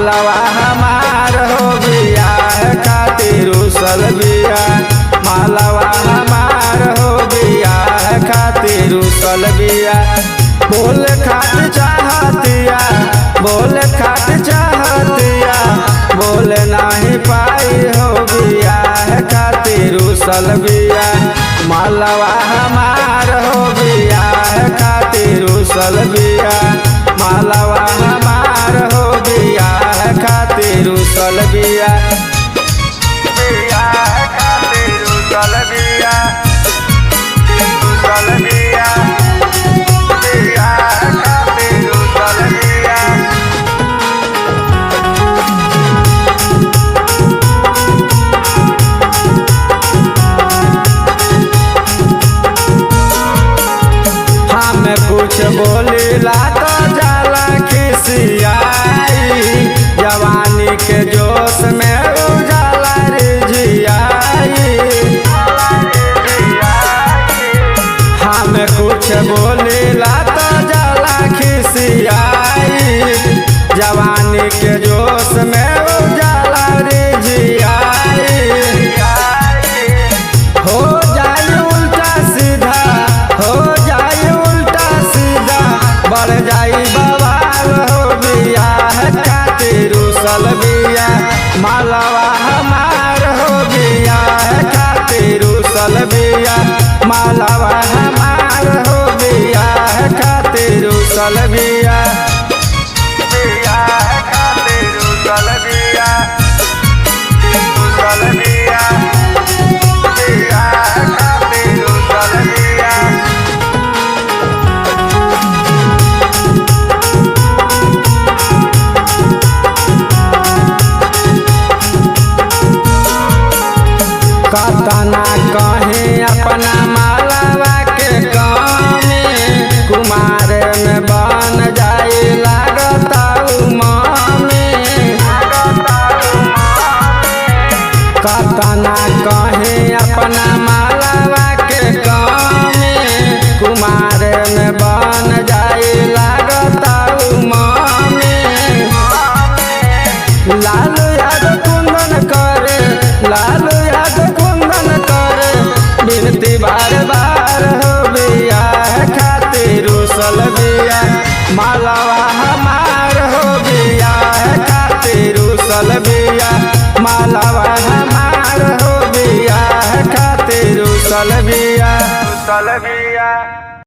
मालवा हमार हो बियाह खातिर उसल बिया। मालवा हमार हो बियाह खातिर उसल बिया। बोल खात चाहतिया, बोल खात चाहतिया, बोल नहीं पाई हो बियाह खातिर उसल बिया। मालवा हमार हो बियाह खातिर उसल बिया। मालवा हमार हो बियाह खातिर उसल बिया। बियाह खातिर उसल बिया, उसल बिया, बियाह खातिर उसल बिया। हम कुछ बोलीला तो जाला खिसियाई। जवानी के जोश में उजाला रिझियाई। हम कुछ बोलीला तो जाला खिसियाई। जवानी के जोश में उजाला रिझियाई। हो जाए उल्टा सीधा, हो जाए उल्टा सीधा, बढ़ जाई बवाल हो बियाह खातिर उसल बिया। मालवा हमार हो बियाह खातिर उसल बिया। मालवा हमार हो बियाह खातिर उसल बिया। बियाह खातिर उसल बिया, उसल बिया, बियाह खातिर उसल बिया। कतना कहे अपना मालवा के कमी। कुमार में बन जाए लागता उमामी। कतना कहे अपना मालवा के कमी। कुमार में बन जाए लागता उमामी। लालू यादव कुंदन करे, लालू यादव कुंदन करे, बिनती बार बार हो बियाह खातिर उसल बिया। मालवा हमार हो बियाह खातिर उसल बिया। मालवा हमार हो बियाह खातिर उसल बिया, उसल बिया।